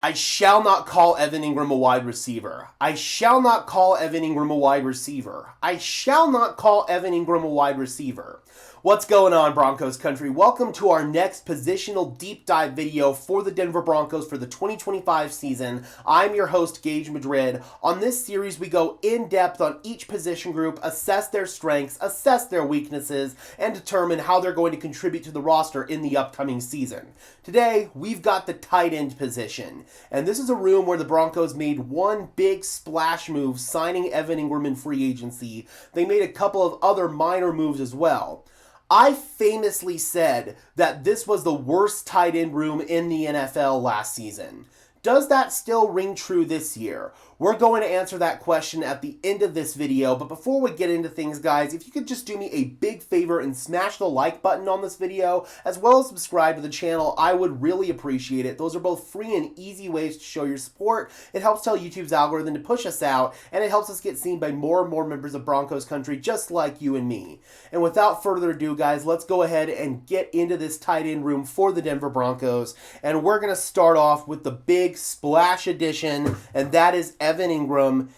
I shall not call Evan Ingram a wide receiver. I shall not call Evan Ingram a wide receiver. I shall not call Evan Ingram a wide receiver. What's going on, Broncos country? Welcome to our next positional deep dive video for the Denver Broncos for the 2025 season. I'm your host, Gage Madrid. On this series, we go in depth on each position group, assess their strengths, assess their weaknesses, and determine how they're going to contribute to the roster in the upcoming season. Today, we've got the tight end position. And this is a room where the Broncos made one big splash move, signing Evan Ingram in free agency. They made a couple of other minor moves as well. I famously said that this was the worst tight end room in the NFL last season. Does that still ring true this year? We're going to answer that question at the end of this video, but before we get into things, guys, if you could just do me a big favor and smash the like button on this video, as well as subscribe to the channel, I would really appreciate it. Those are both free and easy ways to show your support. It helps tell YouTube's algorithm to push us out, and it helps us get seen by more and more members of Broncos country, just like you and me. And without further ado, guys, let's go ahead and get into this tight end room for the Denver Broncos, and we're going to start off with the big splash addition, and that is Evan Ingram.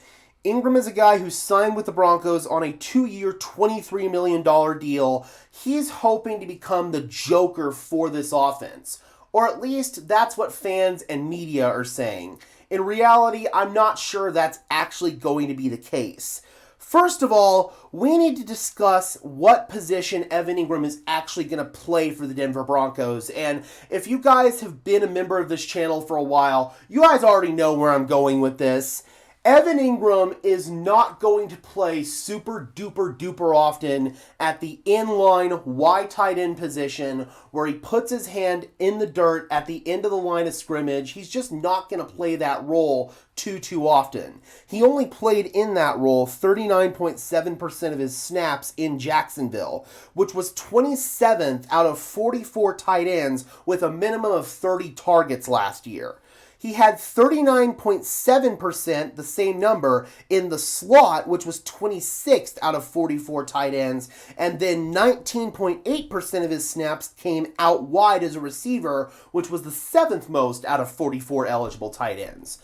Ingram is a guy who signed with the Broncos on a 2-year, $23 million deal. He's hoping to become the joker for this offense, or at least that's what fans and media are saying. In reality, I'm not sure that's actually going to be the case. First of all, we need to discuss what position Evan Ingram is actually going to play for the Denver Broncos. And if you guys have been a member of this channel for a while, you guys already know where I'm going with this. Evan Ingram is not going to play super duper duper often at the inline wide tight end position where he puts his hand in the dirt at the end of the line of scrimmage. He's just not going to play that role too often. He only played in that role 39.7% of his snaps in Jacksonville, which was 27th out of 44 tight ends with a minimum of 30 targets last year. He had 39.7%, the same number, in the slot, which was 26th out of 44 tight ends, and then 19.8% of his snaps came out wide as a receiver, which was the 7th most out of 44 eligible tight ends.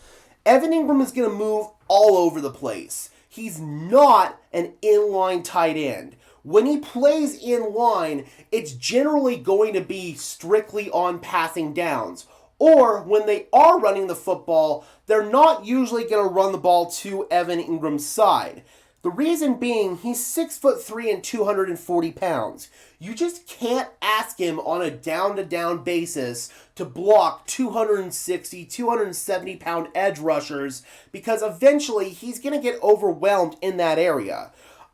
Evan Ingram is going to move all over the place. He's not an inline tight end. When he plays in line, it's generally going to be strictly on passing downs. Or when they are running the football, they're not usually going to run the ball to Evan Ingram's side. The reason being, he's 6'3" and 240 pounds. You just can't ask him on a down-to-down basis to block 260, 270-pound edge rushers because eventually he's going to get overwhelmed in that area.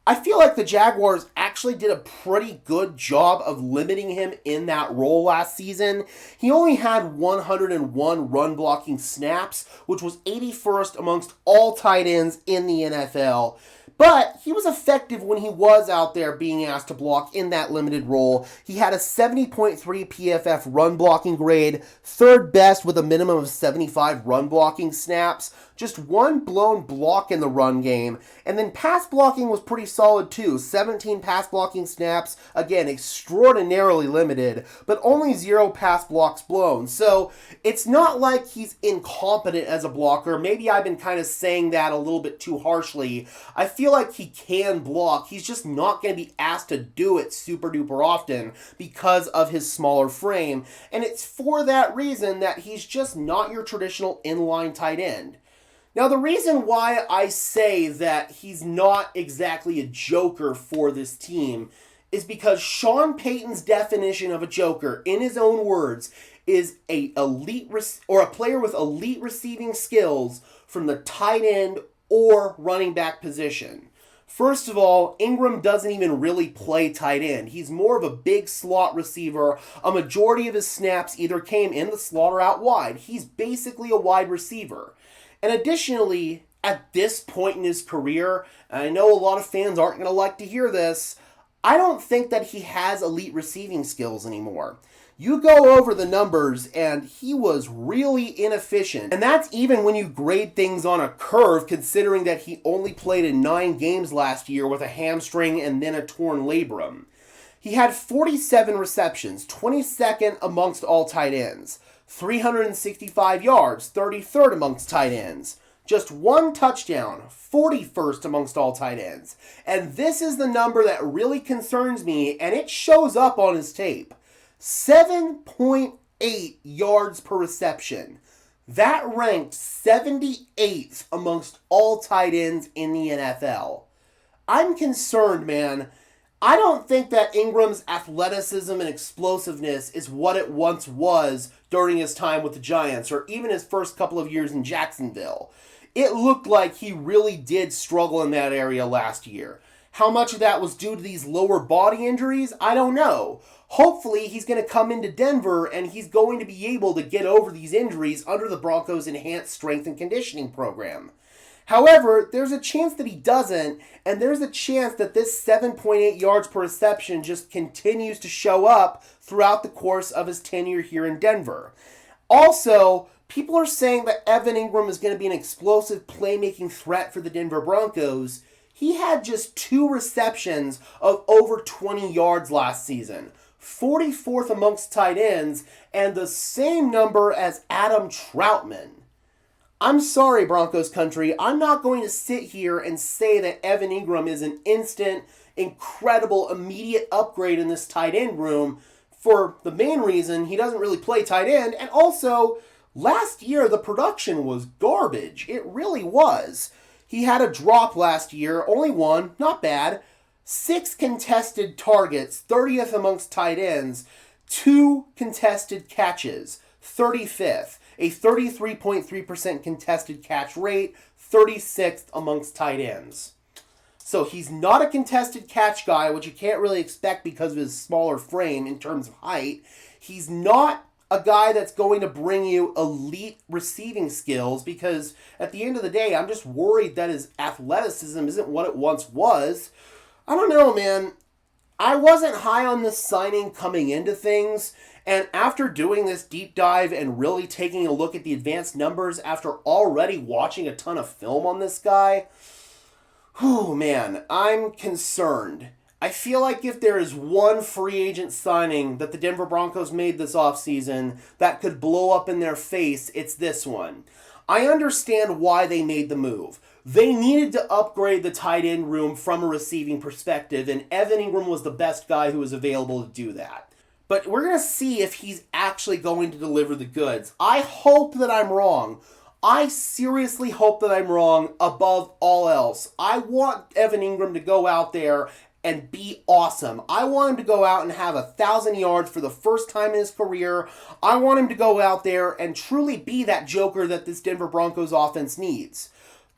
I feel like the Jaguars actually did a pretty good job of limiting him in that role last season. He only had 101 run blocking snaps, which was 81st amongst all tight ends in the NFL. But he was effective when he was out there being asked to block in that limited role. He had a 70.3 PFF run blocking grade, third best with a minimum of 75 run blocking snaps, just one blown block in the run game, and then pass blocking was pretty solid too. 17 pass blocking snaps, again, extraordinarily limited, but only 0 pass blocks blown. So it's not like he's incompetent as a blocker. Maybe I've been kind of saying that a little bit too harshly. I feel like he can block. He's just not going to be asked to do it super duper often because of his smaller frame, and it's for that reason that he's just not your traditional inline tight end. Now, the reason why I say that he's not exactly a joker for this team is because Sean Payton's definition of a joker, in his own words, is a player with elite receiving skills from the tight end or running back position. First of all, Ingram doesn't even really play tight end. He's more of a big slot receiver. A majority of his snaps either came in the slot or out wide. He's basically a wide receiver. And additionally, at this point in his career, and I know a lot of fans aren't going to like to hear this, I don't think that he has elite receiving skills anymore. You go over the numbers, and he was really inefficient. And that's even when you grade things on a curve, considering that he only played in 9 games last year with a hamstring and then a torn labrum. He had 47 receptions, 22nd amongst all tight ends. 365 yards, 33rd amongst tight ends. Just one touchdown, 41st amongst all tight ends. And this is the number that really concerns me, and it shows up on his tape. 7.8 yards per reception. That ranked 78th amongst all tight ends in the NFL. I'm concerned, man. I don't think that Ingram's athleticism and explosiveness is what it once was during his time with the Giants, or even his first couple of years in Jacksonville. It looked like he really did struggle in that area last year. How much of that was due to these lower body injuries? I don't know. Hopefully, he's going to come into Denver and he's going to be able to get over these injuries under the Broncos' enhanced strength and conditioning program. However, there's a chance that he doesn't, and there's a chance that this 7.8 yards per reception just continues to show up throughout the course of his tenure here in Denver. Also, people are saying that Evan Ingram is going to be an explosive playmaking threat for the Denver Broncos. He had just 2 receptions of over 20 yards last season, 44th amongst tight ends, and the same number as Adam Troutman. I'm sorry, Broncos country. I'm not going to sit here and say that Evan Ingram is an instant, incredible, immediate upgrade in this tight end room for the main reason he doesn't really play tight end, and also, last year the production was garbage. It really was. He had a drop last year, only one, not bad. 6 contested targets, 30th amongst tight ends, 2 contested catches, 35th. A 33.3% contested catch rate, 36th amongst tight ends. So he's not a contested catch guy, which you can't really expect because of his smaller frame in terms of height. He's not a guy that's going to bring you elite receiving skills because at the end of the day, I'm just worried that his athleticism isn't what it once was. I don't know, man. I wasn't high on this signing coming into things, and after doing this deep dive and really taking a look at the advanced numbers after already watching a ton of film on this guy, man, I'm concerned. I feel like if there is one free agent signing that the Denver Broncos made this offseason that could blow up in their face, it's this one. I understand why they made the move. They needed to upgrade the tight end room from a receiving perspective, and Evan Ingram was the best guy who was available to do that. But we're going to see if he's actually going to deliver the goods. I hope that I'm wrong. I seriously hope that I'm wrong above all else. I want Evan Ingram to go out there and be awesome. I want him to go out and have 1,000 yards for the first time in his career. I want him to go out there and truly be that joker that this Denver Broncos offense needs.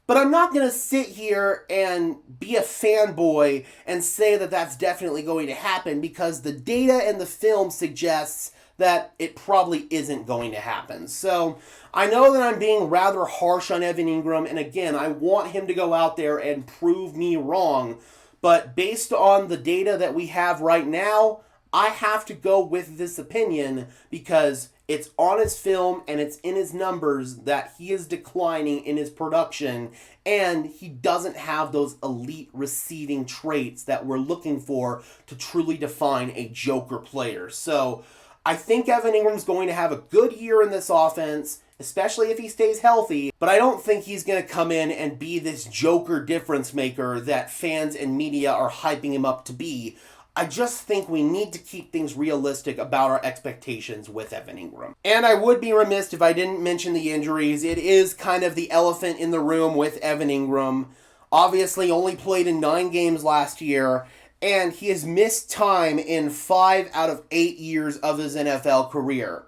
But I'm not going to sit here and be a fanboy and say that that's definitely going to happen because the data and the film suggests that it probably isn't going to happen. So I know that I'm being rather harsh on Evan Ingram, and again, I want him to go out there and prove me wrong. But based on the data that we have right now, I have to go with this opinion because it's on his film and it's in his numbers that he is declining in his production and he doesn't have those elite receiving traits that we're looking for to truly define a joker player. So I think Evan Ingram's going to have a good year in this offense, especially if he stays healthy, but I don't think he's going to come in and be this joker difference maker that fans and media are hyping him up to be. I just think we need to keep things realistic about our expectations with Evan Ingram. And I would be remiss if I didn't mention the injuries. It is kind of the elephant in the room with Evan Ingram. Obviously only played in 9 games last year, and he has missed time in 5 out of 8 years of his NFL career.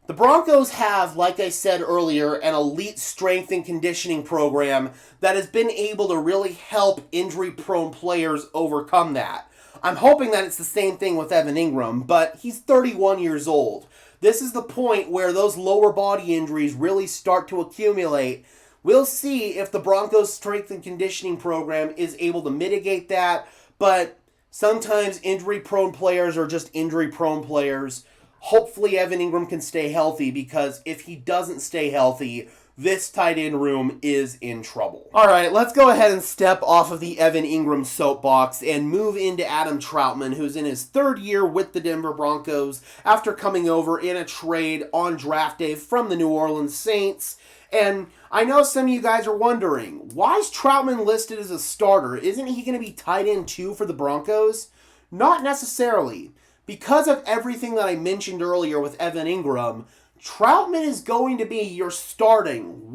The Broncos have, like I said earlier, an elite strength and conditioning program that has been able to really help injury-prone players overcome that. I'm hoping that it's the same thing with Evan Ingram, but he's 31 years old. This is the point where those lower body injuries really start to accumulate. We'll see if the Broncos' strength and conditioning program is able to mitigate that, but sometimes injury-prone players are just injury-prone players. Hopefully Evan Ingram can stay healthy, because if he doesn't stay healthy, this tight end room is in trouble. All right, let's go ahead and step off of the Evan Ingram soapbox and move into Adam Troutman, who's in his third year with the Denver Broncos after coming over in a trade on draft day from the New Orleans Saints. And I know some of you guys are wondering, why is Troutman listed as a starter? Isn't he going to be tight end 2 for the Broncos? Not necessarily. Because of everything that I mentioned earlier with Evan Ingram, Troutman is going to be your starting,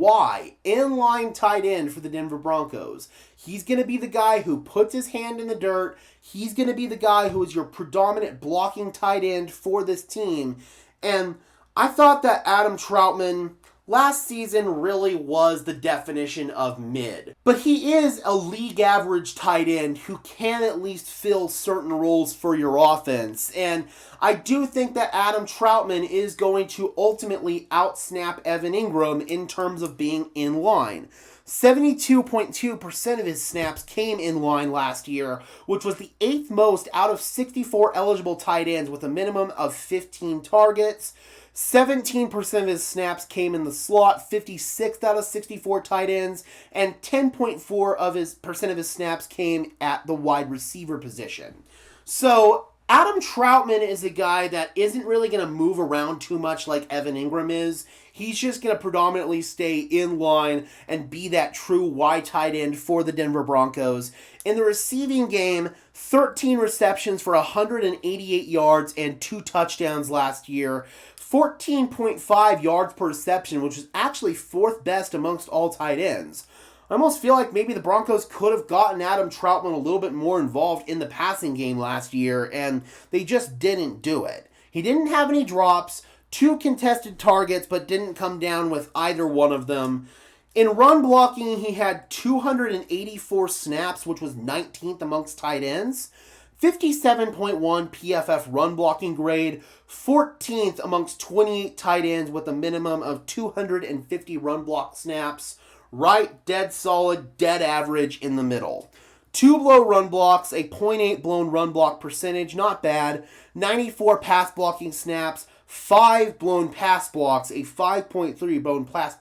inline tight end for the Denver Broncos. He's going to be the guy who puts his hand in the dirt. He's going to be the guy who is your predominant blocking tight end for this team. And I thought that Adam Troutman last season really was the definition of mid. But he is a league average tight end who can at least fill certain roles for your offense. And I do think that Adam Troutman is going to ultimately outsnap Evan Ingram in terms of being in line. 72.2% of his snaps came in line last year, which was the 8th most out of 64 eligible tight ends with a minimum of 15 targets. 17% of his snaps came in the slot, 56th out of 64 tight ends, and 10.4% of his snaps came at the wide receiver position. So Adam Troutman is a guy that isn't really going to move around too much like Evan Ingram is. He's just going to predominantly stay in line and be that true wide tight end for the Denver Broncos. In the receiving game, 13 receptions for 188 yards and 2 touchdowns last year. 14.5 yards per reception, which is actually 4th best amongst all tight ends. I almost feel like maybe the Broncos could have gotten Adam Troutman a little bit more involved in the passing game last year, and they just didn't do it. He didn't have any drops, 2 contested targets, but didn't come down with either one of them. In run blocking, he had 284 snaps, which was 19th amongst tight ends. 57.1 PFF run blocking grade, 14th amongst 28 tight ends with a minimum of 250 run block snaps. Right, dead solid, dead average in the middle. 2 blow run blocks, a 0.8 blown run block percentage, not bad. 94 pass blocking snaps, 5 blown pass blocks, a 5.3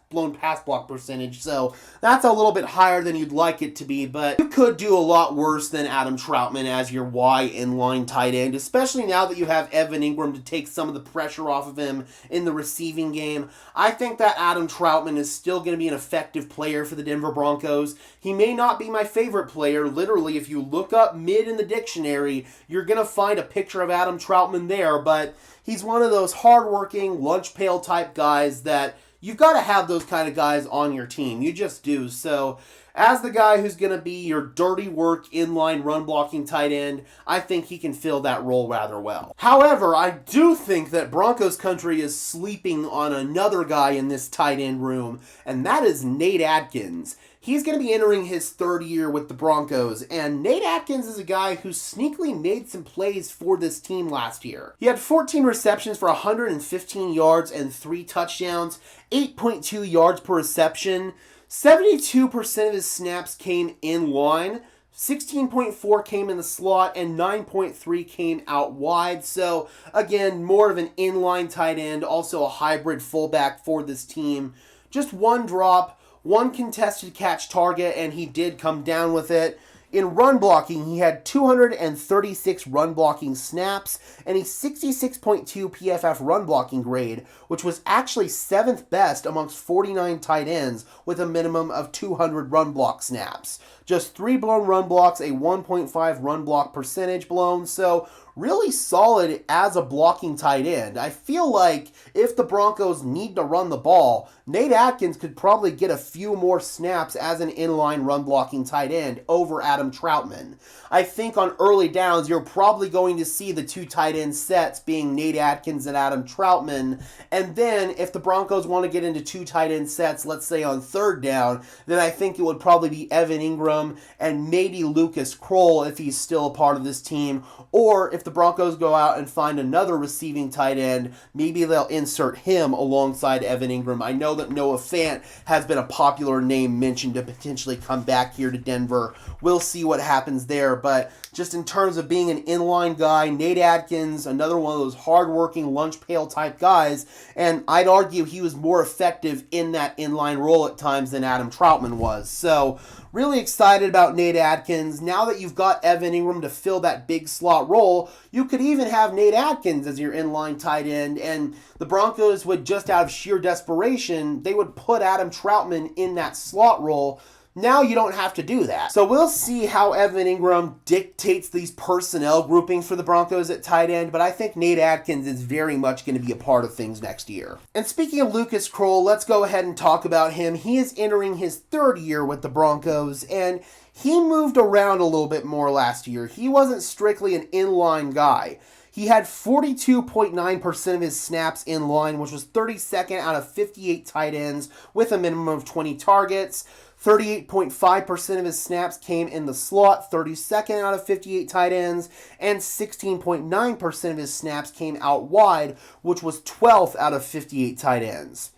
blown pass block percentage. So that's a little bit higher than you'd like it to be, but you could do a lot worse than Adam Troutman as your Y inline tight end, especially now that you have Evan Ingram to take some of the pressure off of him in the receiving game. I think that Adam Troutman is still going to be an effective player for the Denver Broncos. He may not be my favorite player. Literally, if you look up mid in the dictionary, you're going to find a picture of Adam Troutman there, but he's one of those hardworking, lunch pail type guys that you've got to have those kind of guys on your team. You just do. So as the guy who's going to be your dirty work inline run blocking tight end, I think he can fill that role rather well. However, I do think that Broncos country is sleeping on another guy in this tight end room, and that is Nate Atkins. He's going to be entering his 3rd year with the Broncos, and Nate Atkins is a guy who sneakily made some plays for this team last year. He had 14 receptions for 115 yards and 3 touchdowns, 8.2 yards per reception. 72% of his snaps came in line, 16.4 came in the slot, and 9.3 came out wide. So, again, more of an inline tight end, also a hybrid fullback for this team. Just 1 drop, 1 contested catch target, and he did come down with it. In run blocking, he had 236 run blocking snaps and a 66.2 PFF run blocking grade, which was actually 7th best amongst 49 tight ends with a minimum of 200 run block snaps. Just 3 blown run blocks, a 1.5 run block percentage blown, so really solid as a blocking tight end. I feel like if the Broncos need to run the ball, Nate Atkins could probably get a few more snaps as an inline run blocking tight end over Adam Troutman. I think on early downs, you're probably going to see the 2 tight end sets being Nate Atkins and Adam Troutman. And then if the Broncos want to get into 2 tight end sets, let's say on 3rd down, then I think it would probably be Evan Ingram and maybe Lucas Kroll if he's still a part of this team. Or if the Broncos go out and find another receiving tight end, maybe they'll insert him alongside Evan Ingram. I know that Noah Fant has been a popular name mentioned to potentially come back here to Denver. We'll see what happens there, but just in terms of being an inline guy, Nate Atkins, another one of those hardworking lunch pail type guys, and I'd argue he was more effective in that inline role at times than Adam Troutman was. So really excited about Nate Atkins. Now that you've got Evan Ingram to fill that big slot role, you could even have Nate Atkins as your inline tight end, and the Broncos would, just out of sheer desperation, they would put Adam Troutman in that slot role. Now you don't have to do that. So we'll see how Evan Ingram dictates these personnel groupings for the Broncos at tight end, but I think Nate Atkins is very much going to be a part of things next year. And speaking of Lucas Kroll, let's go ahead and talk about him. He is entering his third year with the Broncos, and he moved around a little bit more last year. He wasn't strictly an inline guy. He had 42.9% of his snaps in line, which was 32nd out of 58 tight ends with a minimum of 20 targets. 38.5% of his snaps came in the slot, 32nd out of 58 tight ends, and 16.9% of his snaps came out wide, which was 12th out of 58 tight ends.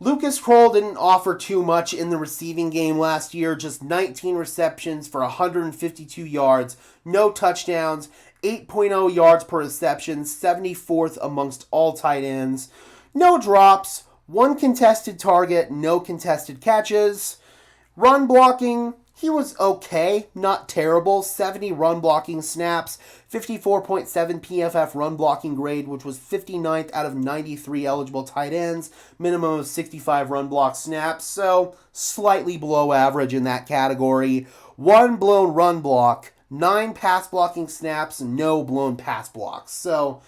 Lucas Kroll didn't offer too much in the receiving game last year, just 19 receptions for 152 yards, no touchdowns, 8.0 yards per reception, 74th amongst all tight ends, no drops, one contested target, no contested catches. Run blocking, he was okay, not terrible. 70 run blocking snaps, 54.7 PFF run blocking grade, which was 59th out of 93 eligible tight ends, minimum of 65 run block snaps, so slightly below average in that category. One blown run block, 9 pass blocking snaps, no blown pass blocks. So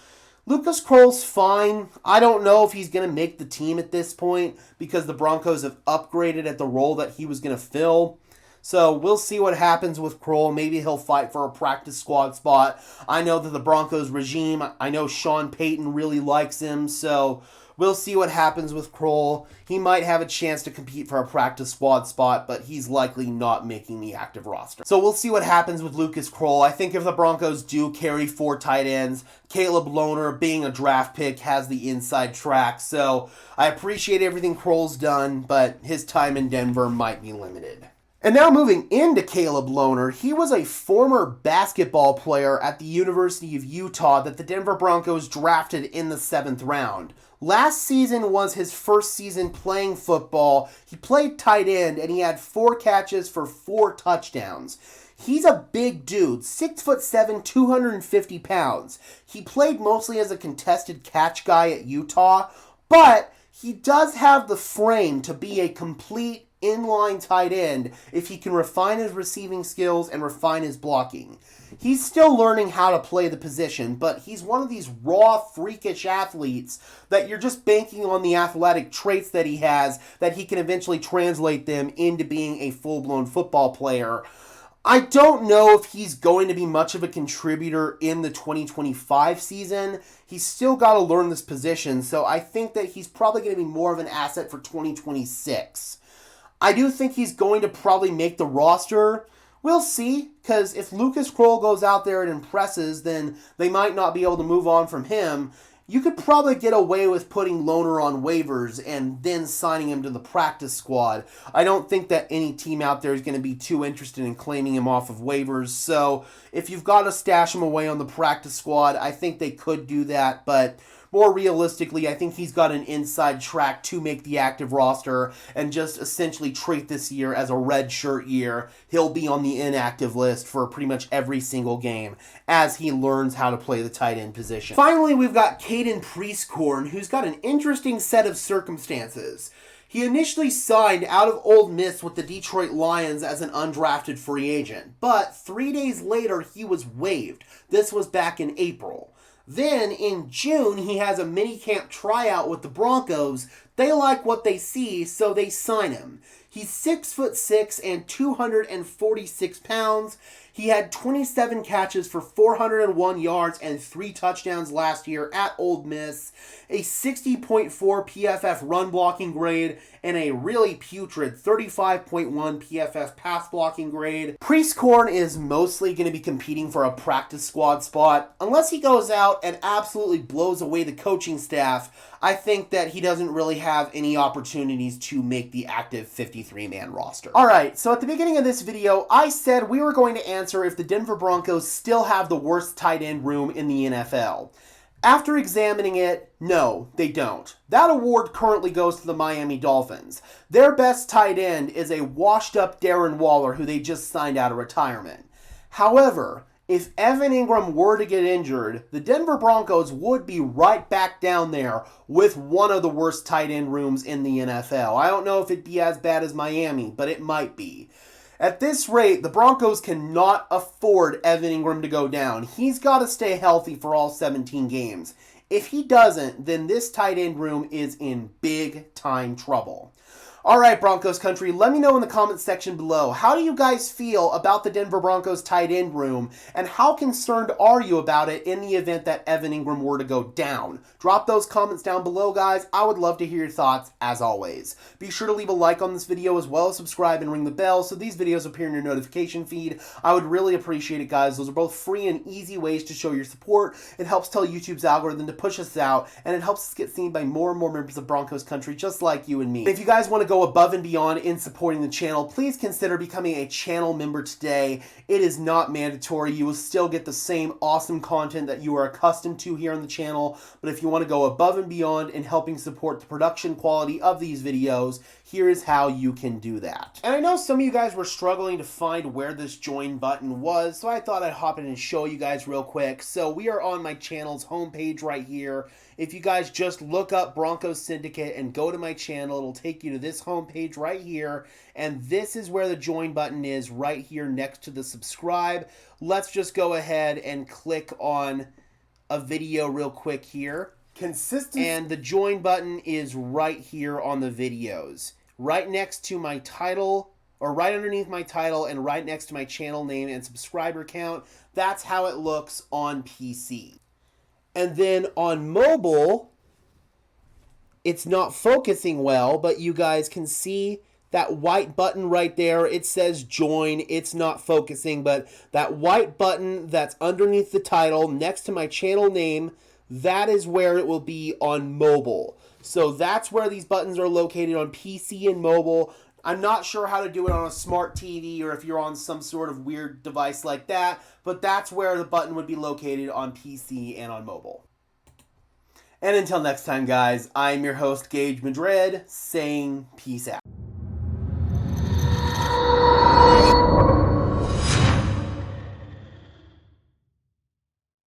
Lucas Kroll's fine. I don't know if he's going to make the team at this point because the Broncos have upgraded at the role that he was going to fill. So we'll see what happens with Kroll. Maybe he'll fight for a practice squad spot. I know that the Broncos regime, I know Sean Payton really likes him, so we'll see what happens with Kroll. He might have a chance to compete for a practice squad spot, but he's likely not making the active roster. So we'll see what happens with Lucas Kroll. I think if the Broncos do carry 4 tight ends, Caleb Lohner, being a draft pick, has the inside track. So I appreciate everything Kroll's done, but his time in Denver might be limited. And now moving into Caleb Lohner, he was a former basketball player at the University of Utah that the Denver Broncos drafted in the 7th round. Last season was his first season playing football. He played tight end and he had 4 catches for 4 touchdowns. He's a big dude, 6'7", 250 pounds. He played mostly as a contested catch guy at Utah, but he does have the frame to be a complete inline tight end if he can refine his receiving skills and refine his blocking. He's still learning how to play the position, but he's one of these raw, freakish athletes that you're just banking on the athletic traits that he has, that he can eventually translate them into being a full-blown football player. I don't know if he's going to be much of a contributor in the 2025 season. He's still got to learn this position, so I think that he's probably going to be more of an asset for 2026. I do think he's going to probably make the roster. We'll see, because if Lucas Kroll goes out there and impresses, then they might not be able to move on from him. You could probably get away with putting Lohner on waivers and then signing him to the practice squad. I don't think that any team out there is going to be too interested in claiming him off of waivers. So if you've got to stash him away on the practice squad, I think they could do that, but more realistically, I think he's got an inside track to make the active roster and just essentially treat this year as a red shirt year. He'll be on the inactive list for pretty much every single game as he learns how to play the tight end position. Finally, we've got Caden Prieskorn, who's got an interesting set of circumstances. He initially signed out of Ole Miss with the Detroit Lions as an undrafted free agent, but 3 days later he was waived. This was back in April. Then, in June, he has a minicamp tryout with the Broncos. They like what they see, so they sign him. He's 6'6" and 246 pounds. He had 27 catches for 401 yards and 3 touchdowns last year at Ole Miss, a 60.4 PFF run blocking grade, and a really putrid 35.1 PFF pass blocking grade. Prieskorn is mostly going to be competing for a practice squad spot. Unless he goes out and absolutely blows away the coaching staff, I think that he doesn't really have any opportunities to make the active 53-man roster. All right, so at the beginning of this video, I said we were going to answer if the Denver Broncos still have the worst tight end room in the NFL. After examining it, no, they don't. That award currently goes to the Miami Dolphins. Their best tight end is a washed-up Darren Waller who they just signed out of retirement. However, if Evan Ingram were to get injured, the Denver Broncos would be right back down there with one of the worst tight end rooms in the NFL. I don't know if it'd be as bad as Miami, but it might be. At this rate, the Broncos cannot afford Evan Ingram to go down. He's got to stay healthy for all 17 games. If he doesn't, then this tight end room is in big time trouble. All right, Broncos country, let me know in the comments section below. How do you guys feel about the Denver Broncos tight end room, and how concerned are you about it in the event that Evan Ingram were to go down? Drop those comments down below, guys. I would love to hear your thoughts, as always. Be sure to leave a like on this video, as well as subscribe and ring the bell so these videos appear in your notification feed. I would really appreciate it, guys. Those are both free and easy ways to show your support. It helps tell YouTube's algorithm to push us out, and it helps us get seen by more and more members of Broncos country, just like you and me. If you guys want to go above and beyond in supporting the channel, please consider becoming a channel member today. It is not mandatory. You will still get the same awesome content that you are accustomed to here on the channel, but if you want to go above and beyond in helping support the production quality of these videos, here is how you can do that. And I know some of you guys were struggling to find where this join button was, so I thought I'd hop in and show you guys real quick. So we are on my channel's homepage right here. If you guys just look up Broncos Syndicate and go to my channel, it'll take you to this homepage right here. And this is where the join button is, right here next to the subscribe. Let's just go ahead and click on a video real quick here. Consistency. And the join button is right here on the videos. Right next to my title, or right underneath my title, and right next to my channel name and subscriber count. That's how it looks on PC. And then on mobile, it's not focusing well, but you guys can see that white button right there. It says join. It's not focusing, but that white button that's underneath the title next to my channel name, that is where it will be on mobile. So that's where these buttons are located on PC and mobile. I'm not sure how to do it on a smart TV or if you're on some sort of weird device like that, but that's where the button would be located on PC and on mobile. And until next time, guys, I'm your host, Gage Madrid, saying peace out.